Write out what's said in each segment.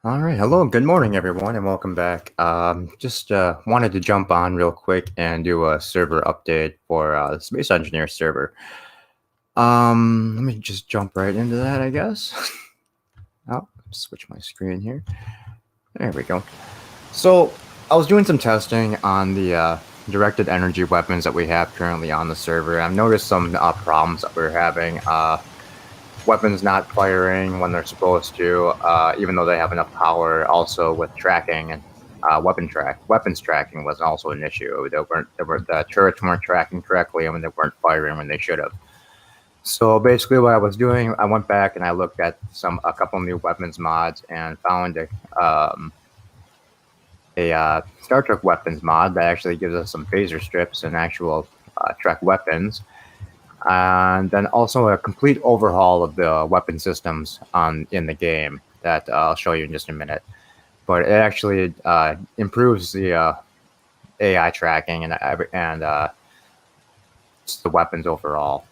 All right. Hello. Good morning, everyone, and welcome back. Just wanted to jump on real quick and do a server update for the Space Engineer server. Let me just jump right into that, I guess. Oh, switch my screen here. There we go. So I was doing some testing on the directed energy weapons that we have currently on the server. I've noticed some problems that we're having. Weapons not firing when they're supposed to, even though they have enough power. Also, with tracking and weapons tracking was also an issue. The turrets weren't tracking correctly, and they weren't firing when they should have. So basically, what I was doing, I went back and I looked at a couple new weapons mods and found a Star Trek weapons mod that actually gives us some phaser strips and actual Trek weapons, and then also a complete overhaul of the weapon systems in the game that I'll show you in just a minute. But it actually improves the AI tracking and the weapons overall.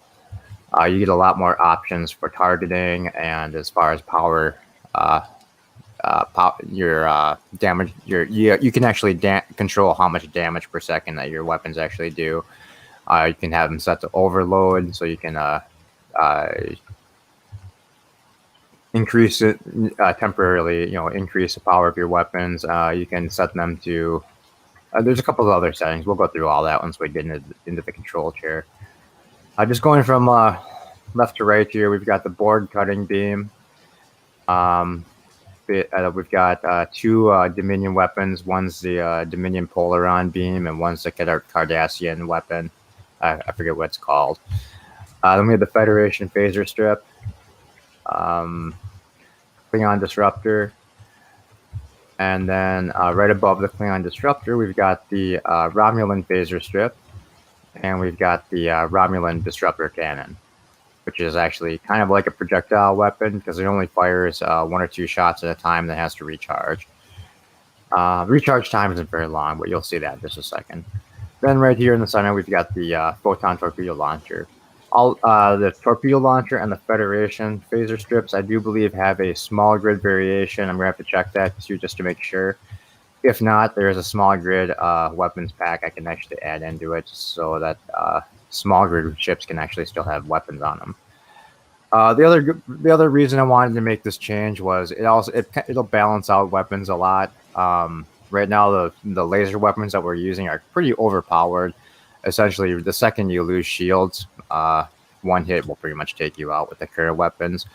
You get a lot more options for targeting, and as far as power, your damage, you can actually control how much damage per second that your weapons actually do. You can have them set to overload, so you can increase it temporarily. Increase the power of your weapons. You can set them to. There's a couple of other settings. We'll go through all that once we get into the control chair. Just going from left to right here, we've got the board cutting beam. We've got two Dominion weapons. One's the Dominion Polaron beam, and one's the Cardassian weapon. I forget what it's called. Then we have the Federation phaser strip, Klingon disruptor, and then right above the Klingon disruptor, we've got the Romulan phaser strip, and we've got the Romulan disruptor cannon, which is actually kind of like a projectile weapon because it only fires one or two shots at a time that has to recharge. Recharge time isn't very long, but you'll see that in just a second. Then right here in the center, we've got the photon torpedo launcher. All the torpedo launcher and the Federation phaser strips, I do believe, have a small grid variation. I'm gonna have to check that too, just to make sure. If not, there is a small grid weapons pack I can actually add into it, so that small grid ships can actually still have weapons on them. The other reason I wanted to make this change was it'll balance out weapons a lot. Right now, the laser weapons that we're using are pretty overpowered. Essentially, the second you lose shields, one hit will pretty much take you out with the current weapons.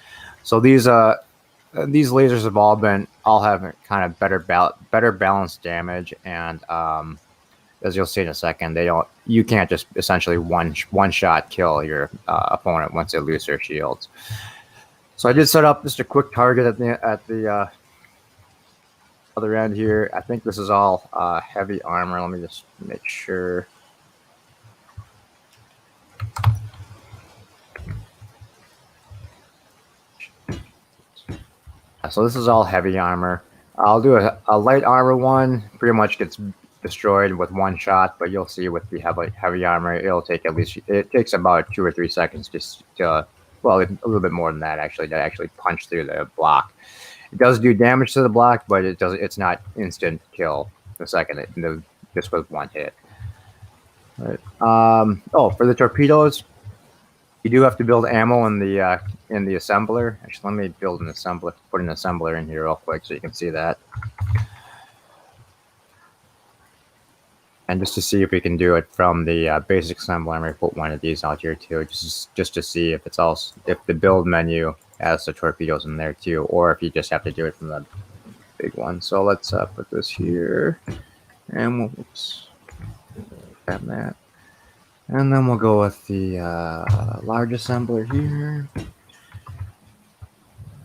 So these lasers have all have kind of better balanced damage, and as you'll see in a second, you can't just essentially one shot kill your opponent once they lose their shields. So I did set up just a quick target at the other end here. I think this is all heavy armor. Let me just make sure. So this is all heavy armor. I'll do a light armor one. Pretty much gets destroyed with one shot, but you'll see with the heavy armor, it takes about 2 or 3 seconds just to, well, a little bit more than that actually, to actually punch through the block. It does do damage to the block, but it's not instant kill the second just with one hit. Right. For the torpedoes, you do have to build ammo in the assembler. Actually, let me build an assembler. Put an assembler in here real quick so you can see that. And just to see if we can do it from the basic assembler, I'm going to put one of these out here too, just to see if if the build menu has the torpedoes in there too, or if you just have to do it from the big one. So let's put this here, and we'll grab that, and then we'll go with the large assembler here.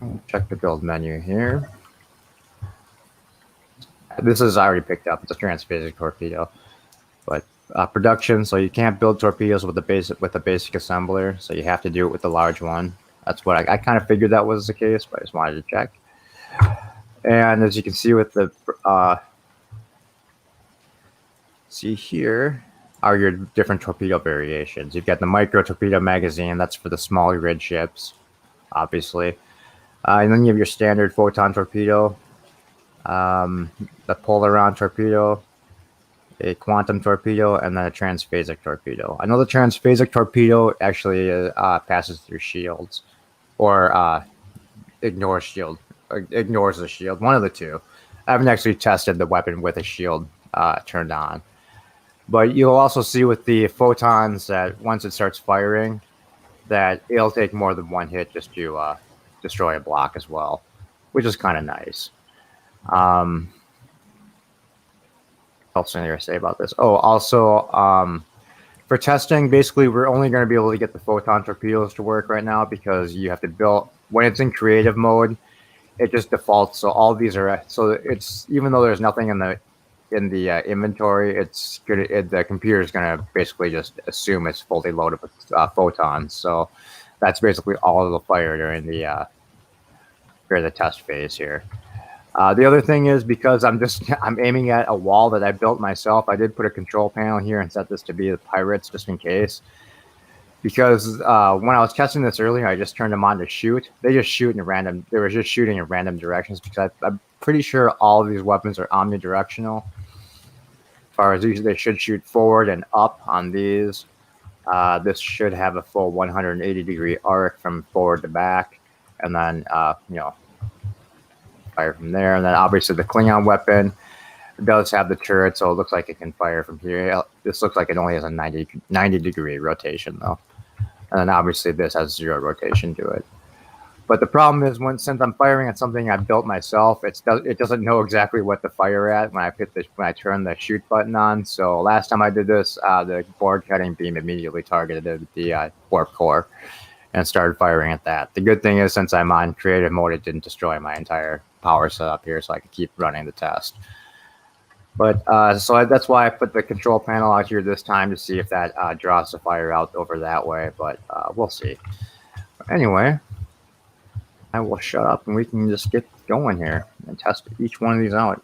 I'll check the build menu here. This is already picked up. It's a transphasic torpedo. But production, so you can't build torpedoes with the basic assembler, so you have to do it with the large one. That's what I kind of figured that was the case, but I just wanted to check. And as you can see with the see here are your different torpedo variations. You've got the micro torpedo magazine, that's for the small grid ships, obviously. And then you have your standard photon torpedo. the Polaron torpedo, a quantum torpedo, and then a transphasic torpedo. I know the transphasic torpedo actually passes through shields, or ignores the shield. One of the two. I haven't actually tested the weapon with a shield turned on. But you'll also see with the photons that once it starts firing, that it'll take more than one hit just to destroy a block as well, which is kind of nice. What else I say about this? Oh, also, for testing, basically, we're only going to be able to get the photon torpedoes to work right now because you have to build, when it's in creative mode, it just defaults. So all these are, so it's, even though there's nothing in the inventory, the computer is going to basically just assume it's fully loaded with photons. So that's basically all it'll fire during the test phase here. The other thing is, because I'm aiming at a wall that I built myself, I did put a control panel here and set this to be the pirates just in case. Because when I was testing this earlier, I just turned them on to shoot. They just shoot in random. They were just shooting in random directions because I'm pretty sure all of these weapons are omnidirectional. As far as these, they should shoot forward and up on these. This should have a full 180-degree arc from forward to back, and then fire from there. And then obviously the Klingon weapon does have the turret, so it looks like it can fire from here. This looks like it only has a 90-degree rotation though. And then obviously this has 0 rotation to it. But the problem is, since I'm firing at something I built myself, it doesn't know exactly what to fire at when I turn the shoot button on. So last time I did this, the board cutting beam immediately targeted the warp core and started firing at that. The good thing is, since I'm on creative mode, it didn't destroy my entire power setup here, so I could keep running the test. But that's why I put the control panel out here this time, to see if that draws the fire out over that way. But we'll see. Anyway, I will shut up and we can just get going here and test each one of these out.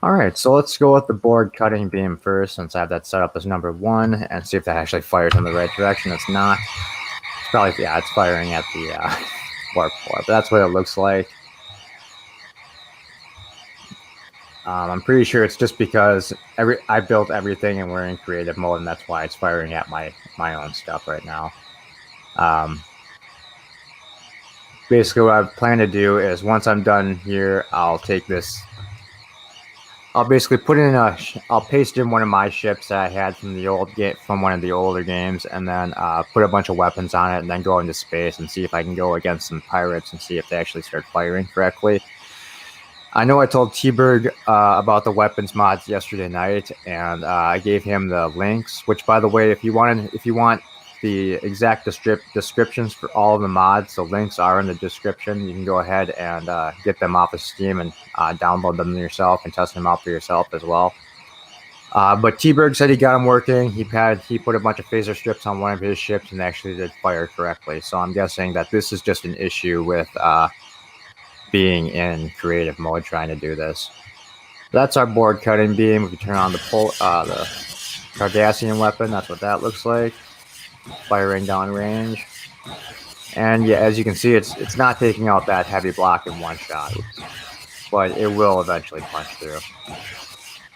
All right, so let's go with the board cutting beam first, since I have that set up as number 1, and see if that actually fires in the right direction. It's not. It's probably, yeah, it's firing at the warp core, but that's what it looks like. I'm pretty sure it's just because I built everything and we're in creative mode, and that's why it's firing at my own stuff right now. Basically, what I plan to do is, once I'm done here, I'll take this. I'll basically put in I'll paste in one of my ships that I had from one of the older games, and then put a bunch of weapons on it, and then go into space and see if I can go against some pirates and see if they actually start firing correctly. I know I told T-Berg about the weapons mods yesterday night, and I gave him the links. Which, by the way, if you want the exact descriptions for all of the mods, the links are in the description. You can go ahead and get them off of Steam and download them yourself and test them out for yourself as well. But T-Berg said he got them working. He put a bunch of phaser strips on one of his ships and actually did fire correctly. So I'm guessing that this is just an issue with being in creative mode trying to do this. That's our board cutting beam. We can turn on the Cardassian weapon. That's what that looks like, firing downrange. And yeah, as you can see, it's not taking out that heavy block in one shot, but it will eventually punch through.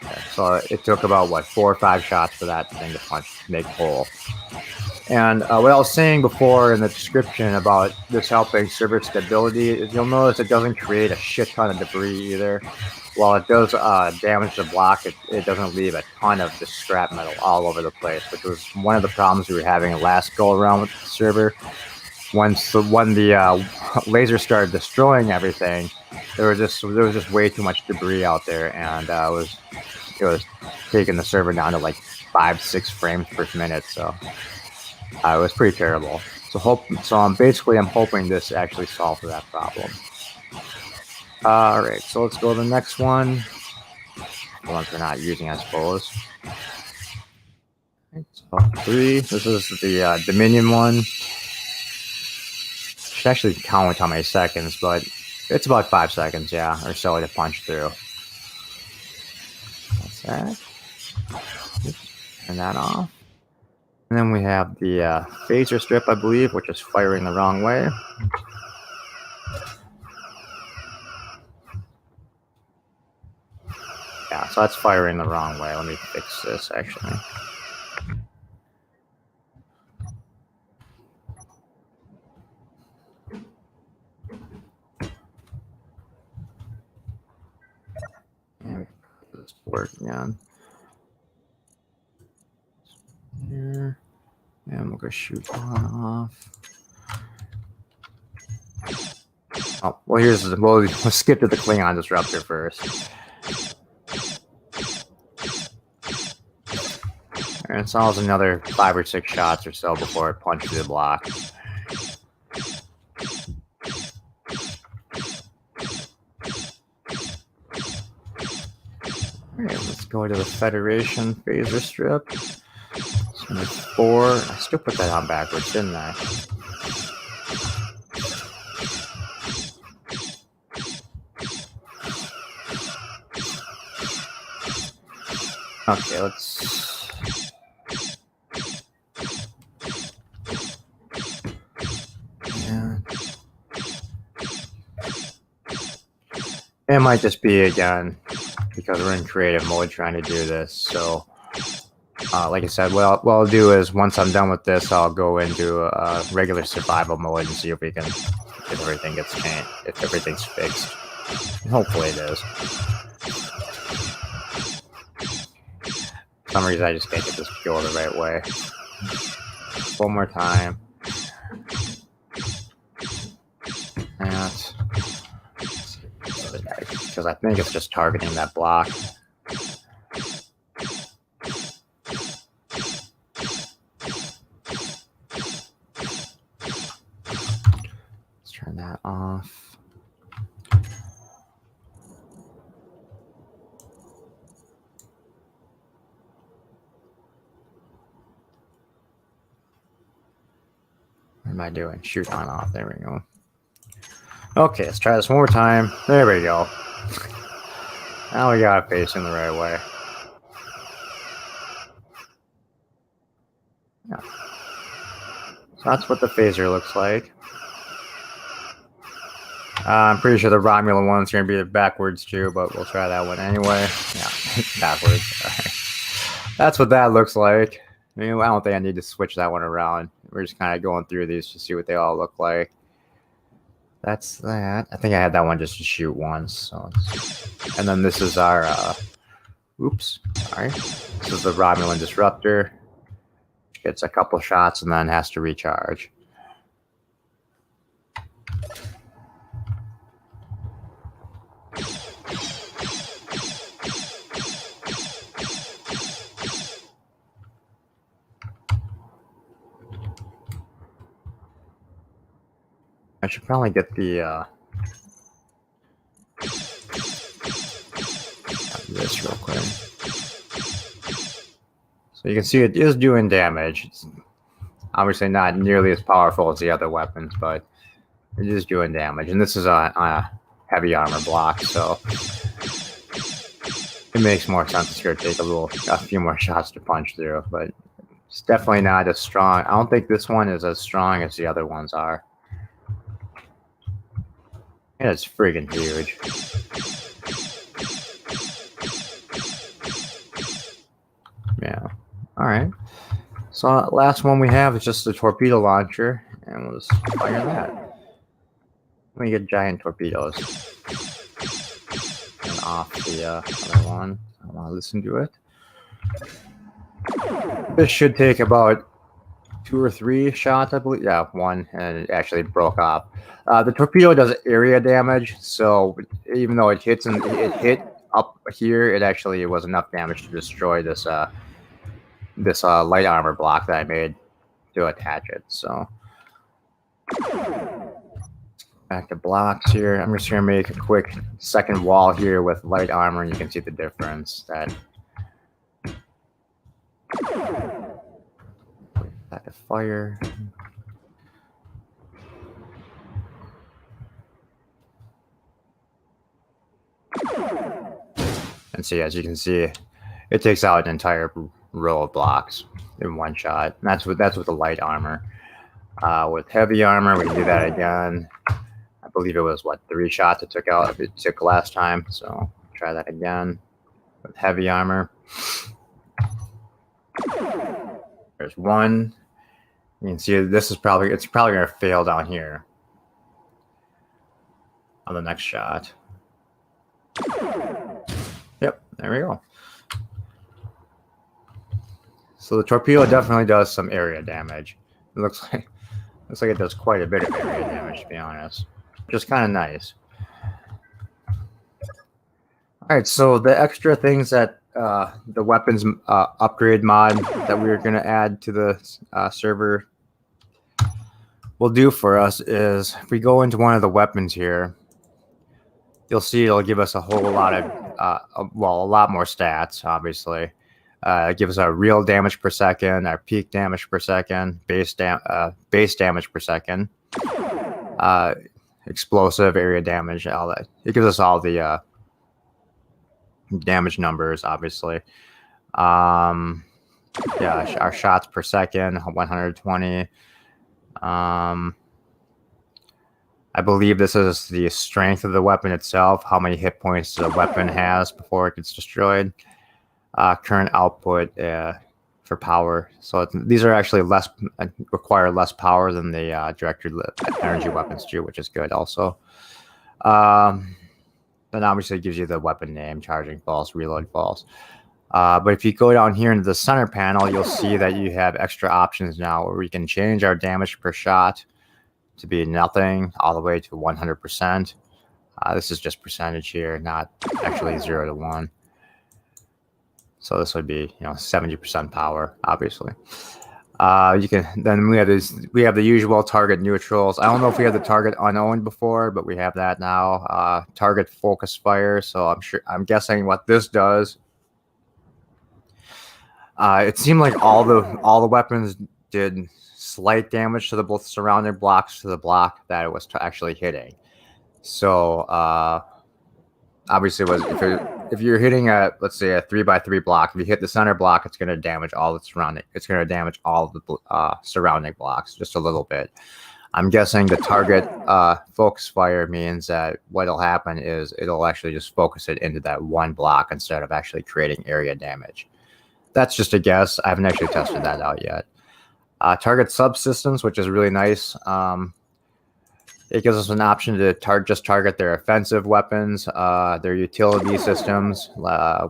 Okay, so it took about 4 or 5 shots for that thing to make hole. And what I was saying before in the description about this helping server stability is, you'll notice it doesn't create a shit ton of debris either. While it does damage the block, it doesn't leave a ton of just scrap metal all over the place, which was one of the problems we were having last go around with the server. When the laser started destroying everything, there was just way too much debris out there, and it was taking the server down to like 5-6 frames per minute. So it was pretty terrible. So I'm hoping this actually solves that problem. All right, so let's go to the next one. The ones we're not using, I suppose. Right, so 3. This is the Dominion one. Should actually count how many seconds, but it's about 5 seconds, yeah, or so to punch through. That's that. Oops, turn that off. And then we have the phaser strip, I believe, which is firing the wrong way. So that's firing the wrong way. Let me fix this, actually. And this work again. Here. And we'll go shoot one off. Oh, well, we'll skip to the Klingon disruptor first. And it solves another 5 or 6 shots or so before it punches the block. Alright, let's go to the Federation phaser strip. So 4. I still put that on backwards, didn't I? Okay, let's... Yeah. It might just be, again, because we're in creative mode trying to do this, so... like I said, what I'll do is, once I'm done with this, I'll go into regular survival mode and see if we can... if everything gets changed, if everything's fixed. And hopefully it is. For some reason I just can't get this to go the right way. One more time. That. Because I think it's just targeting that block. Let's turn that off. What am I doing? Shoot on off. There we go. Okay, let's try this one more time. There we go. Now we got it facing the right way. Yeah. So that's what the phaser looks like. I'm pretty sure the Romulan one's going to be backwards too, but we'll try that one anyway. Yeah, backwards. All right. That's what that looks like. I mean, I don't think I need to switch that one around. We're just kind of going through these to see what they all look like. That's that. I think I had that one just to shoot once. So, and then this is our, oops, sorry. This is the Romulan disruptor. Gets a couple shots and then has to recharge. I should probably get the this real quick. So you can see it is doing damage. It's obviously not nearly as powerful as the other weapons, but it is doing damage. And this is a heavy armor block, so it makes more sense. It's going to take a few more shots to punch through, but it's definitely not as strong. I don't think this one is as strong as the other ones are. Yeah, it's friggin' huge. Yeah. Alright. So last one we have is just the torpedo launcher, and we'll just fire that. We get giant torpedoes. And off the other one. I want to listen to it. This should take about 2 or 3 shots, I believe. Yeah, 1, and it actually broke off. The torpedo does area damage, so even though it hits and it hit up here, it was enough damage to destroy this this light armor block that I made to attach it. So back to blocks here. I'm just gonna make a quick second wall here with light armor, and you can see the difference. Back to fire. And see, as you can see, it takes out an entire row of blocks in one shot. And that's with the light armor. With heavy armor, we can do that again. I believe it was 3 shots it took last time. So try that again. with heavy armor. There's one. You can see it's probably going to fail down here on the next shot. Yep, there we go. So the torpedo definitely does some area damage. It looks like it does quite a bit of area damage, to be honest, which is kind of nice. All right, so the extra things that the weapons upgrade mod that we are going to add to the server will do for us is if we go into one of the weapons here, you'll see it'll give us a whole lot of, a lot more stats, obviously. It gives us our real damage per second, our peak damage per second, base damage per second, explosive area damage, all that. It gives us all the damage numbers, obviously. Yeah, our shots per second, 120. I believe this is the strength of the weapon itself, how many hit points the weapon has before it gets destroyed. Current output for power. So these are actually require less power than the directed energy weapons do, which is good also. Then obviously it gives you the weapon name, charging false, reload false. But if you go down here into the center panel, you'll see that you have extra options now where we can change our damage per shot to be nothing all the way to 100%. This is just percentage here, not actually 0 to 1. So this would be 70% power, obviously. You can then we have the usual target neutrals. I don't know if we had the target unowned before, but we have that now. Target focus fire. So I'm guessing what this does. It seemed like all the weapons did slight damage to both surrounding blocks to the block that it was actually hitting. So obviously, if you're hitting let's say a 3x3 block, if you hit the center block, it's going to damage all the surrounding. It's going to damage all the surrounding blocks just a little bit. I'm guessing the target focus fire means that what'll happen is it'll actually just focus it into that one block instead of actually creating area damage. That's just a guess. I haven't actually tested that out yet. Target subsystems, which is really nice. It gives us an option to just target their offensive weapons, their utility systems,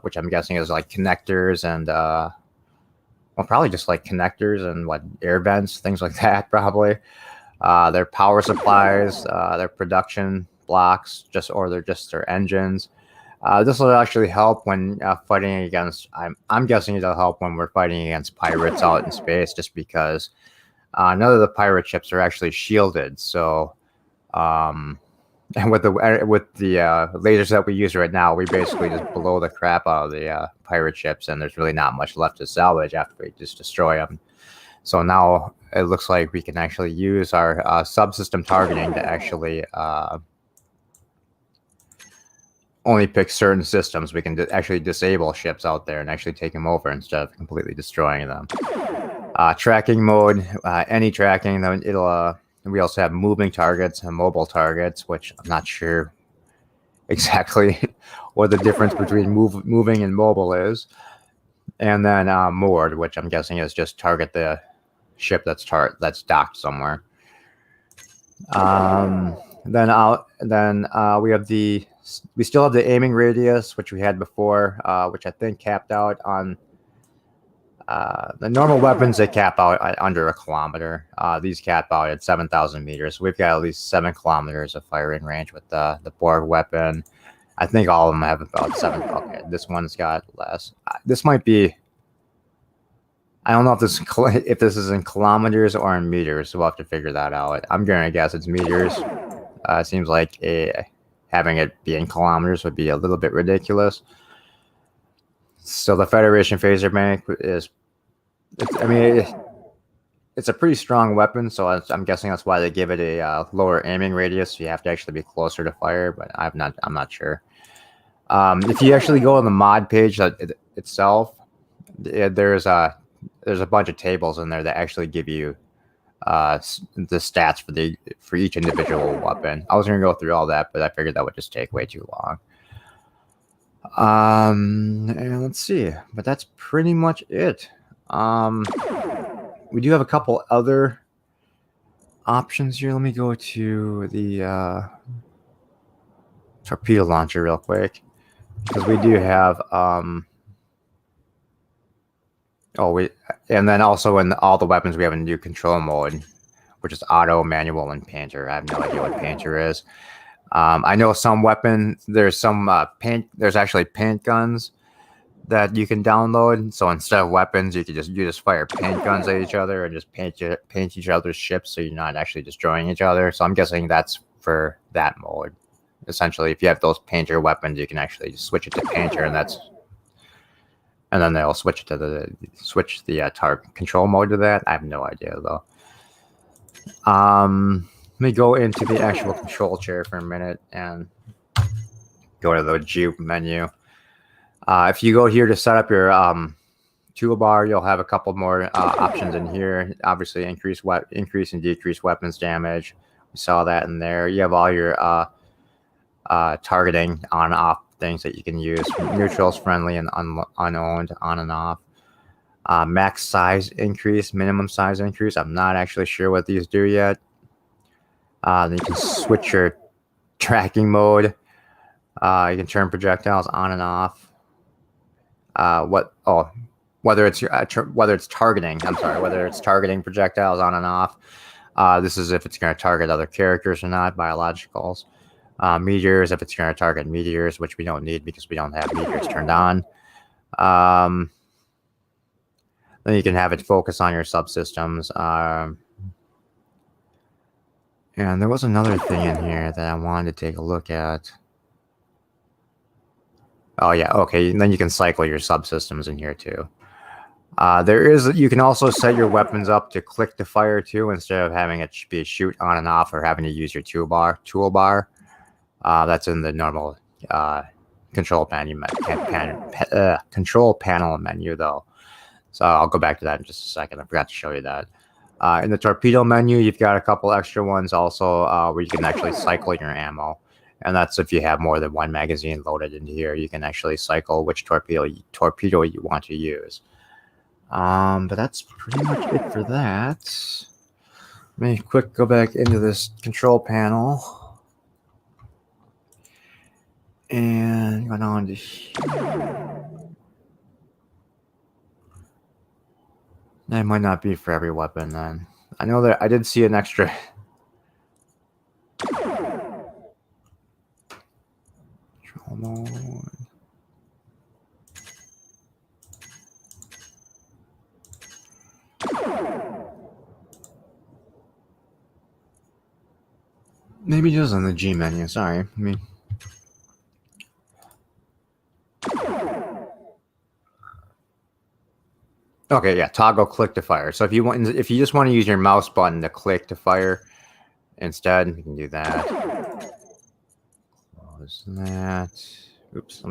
which I'm guessing is like connectors and, probably just like connectors and air vents, things like that, probably. Their power supplies, their production blocks, or their engines. This will actually help when fighting against. I'm guessing it'll help when we're fighting against pirates out in space, just because none of the pirate ships are actually shielded. So, and with the lasers that we use right now, we basically just blow the crap out of the pirate ships, and there's really not much left to salvage after we just destroy them. So now it looks like we can actually use our subsystem targeting to actually only pick certain systems. We can actually disable ships out there and actually take them over instead of completely destroying them. Tracking mode, any tracking, it'll. We also have moving targets and mobile targets, which I'm not sure exactly what the difference between moving and mobile is. And then moored, which I'm guessing is just target the ship that's docked somewhere. Then we still have the aiming radius, which we had before, which I think capped out on the normal weapons. They cap out at under 1 kilometer. These cap out at 7,000 meters. So we've got at least 7 kilometers of firing range with the Borg weapon. I think all of them have about 7. Okay, this one's got less. This might be. I don't know if this is in kilometers or in meters, so we'll have to figure that out. I'm gonna guess it's meters. It seems like having it be in kilometers would be a little bit ridiculous. So the Federation phaser bank it's a pretty strong weapon, so I'm guessing that's why they give it a lower aiming radius. So you have to actually be closer to fire, but I'm not sure. If you actually go on the mod page itself, there's a bunch of tables in there that actually give you the stats for each individual weapon. I was going to go through all that, but I figured that would just take way too long. And let's see, but that's pretty much it. We do have a couple other options here. Let me go to the torpedo launcher real quick, because we do have and then also in all the weapons we have a new control mode, which is auto, manual, and painter. I have no idea what painter is. I know some weapons. There's some paint. There's actually paint guns that you can download. So instead of weapons, you just fire paint guns at each other and just paint each other's ships, so you're not actually destroying each other. So I'm guessing that's for that mode. Essentially, if you have those painter weapons, you can actually just switch it to painter, and then they'll switch the target control mode to that. I have no idea though. Let me go into the actual control chair for a minute and go to the Jupe menu. If you go here to set up your toolbar, you'll have a couple more options in here. Obviously, increase and decrease weapons damage. We saw that in there. You have all your targeting on and off things that you can use. Neutrals, friendly, and unowned, on and off. Max size increase, minimum size increase. I'm not actually sure what these do yet. Then you can switch your tracking mode. You can turn projectiles on and off. Whether it's targeting. I'm sorry, whether it's targeting projectiles on and off. This is if it's going to target other characters or not, biologicals. Meteors, if it's going to target meteors, which we don't need because we don't have meteors turned on. Then you can have it focus on your subsystems. And there was another thing in here that I wanted to take a look at. Oh yeah, okay. And then you can cycle your subsystems in here too. You can also set your weapons up to click to fire too, instead of having it be shoot on and off or having to use your toolbar. That's in the normal control panel menu though. So I'll go back to that in just a second. I forgot to show you that. In the torpedo menu, you've got a couple extra ones also where you can actually cycle your ammo. And that's if you have more than one magazine loaded into here, you can actually cycle which torpedo you want to use. But that's pretty much it for that. Let me quick go back into this control panel. And go on to here. That might not be for every weapon then. I know that I did see an extra. Control mode. Maybe just on the G menu. Sorry. Okay, yeah, toggle click to fire. So if you just want to use your mouse button to click to fire instead, you can do that. Close that. Oops,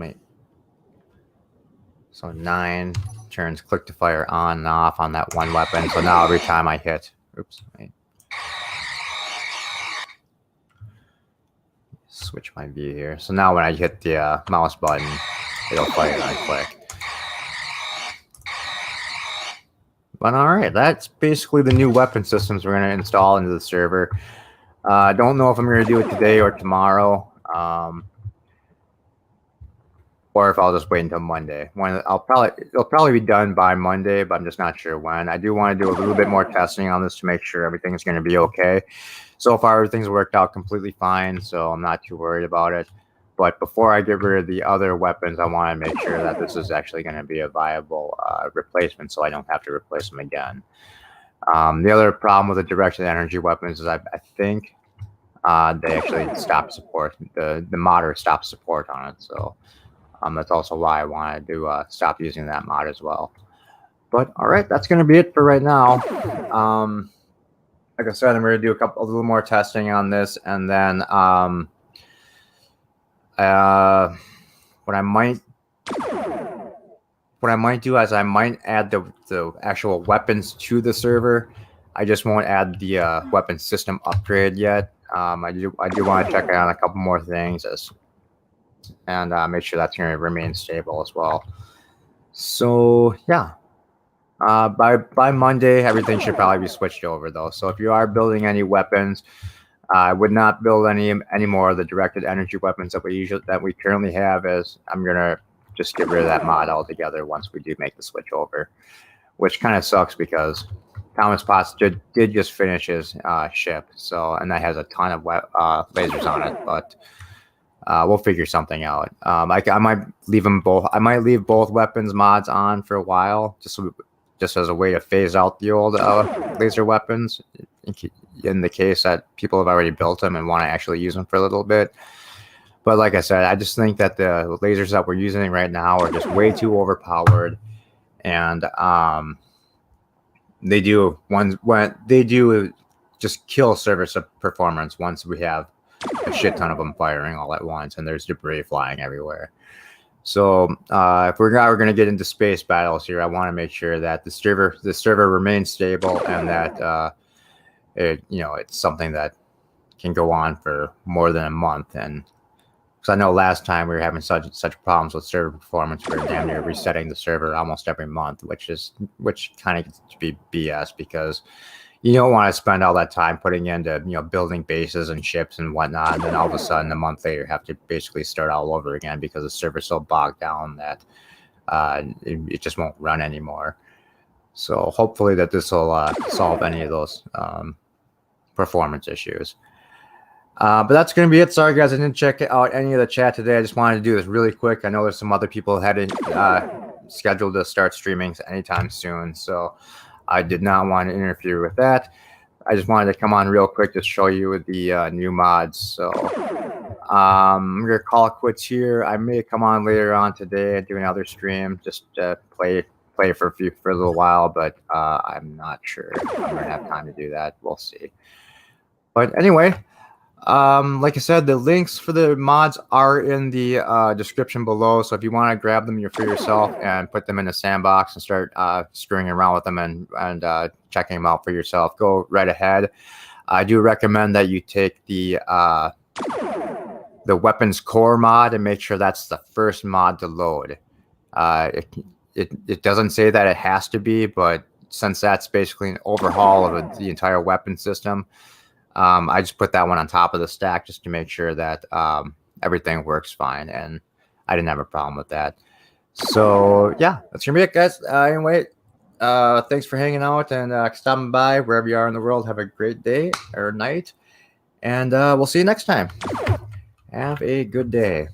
So 9 turns click to fire on and off on that one weapon. So now every time I hit, switch my view here. So now when I hit the mouse button, it'll fire and I click. But all right, that's basically the new weapon systems we're going to install into the server. I don't know if I'm going to do it today or tomorrow, or if I'll just wait until Monday. It'll probably be done by Monday, but I'm just not sure when. I do want to do a little bit more testing on this to make sure everything's going to be okay. So far, everything's worked out completely fine, so I'm not too worried about it. But before I get rid of the other weapons, I want to make sure that this is actually going to be a viable replacement, so I don't have to replace them again. The other problem with the directed energy weapons is I think they actually stop support. The modder stopped support on it, so that's also why I wanted to stop using that mod as well. But all right, that's going to be it for right now. Like I said, I'm going to do a little more testing on this, and then what I might do is I might add the actual weapons to the server. I just won't add the weapon system upgrade yet. I do want to check out a couple more things and make sure that's going to remain stable as well. So yeah, by Monday, everything should probably be switched over though. So if you are building any weapons, I would not build any more of the directed energy weapons that we currently have. As I'm gonna just get rid of that mod altogether once we do make the switch over, which kind of sucks because Thomas Potts did just finish his ship, so and that has a ton of lasers on it, but we'll figure something out. I might leave them both. I might leave both weapons mods on for a while, just as a way to phase out the old laser weapons in the case that people have already built them and want to actually use them for a little bit. But like I said, I just think that the lasers that we're using right now are just way too overpowered, and they do just kill service performance once we have a shit ton of them firing all at once and there's debris flying everywhere. So if we're going to get into space battles here, I want to make sure that the server remains stable and that it's something that can go on for more than a month. And because I know last time we were having such problems with server performance, we were damn near resetting the server almost every month, which kind of gets to be BS because you don't want to spend all that time putting into building bases and ships and whatnot, and then all of a sudden a month later have to basically start all over again because the server's so bogged down that it just won't run anymore. So hopefully that this will solve any of those performance issues. But that's going to be it. Sorry, guys, I didn't check out any of the chat today. I just wanted to do this really quick. I know there's some other people headed scheduled to start streaming anytime soon, so I did not want to interfere with that. I just wanted to come on real quick to show you the new mods. So I'm going to call it quits here. I may come on later on today and do another stream just to play for a little while, but I'm not sure if I'm going to have time to do that. We'll see. But anyway, like I said, the links for the mods are in the description below. So if you want to grab them for yourself and put them in the sandbox and start screwing around with them and checking them out for yourself, go right ahead. I do recommend that you take the weapons core mod and make sure that's the first mod to load. It doesn't say that it has to be, but since that's basically an overhaul of the entire weapon system, I just put that one on top of the stack just to make sure that everything works fine, and I didn't have a problem with that. So yeah, that's gonna be it, guys. Anyway, thanks for hanging out and stopping by wherever you are in the world. Have a great day or night, and we'll see you next time. Have a good day.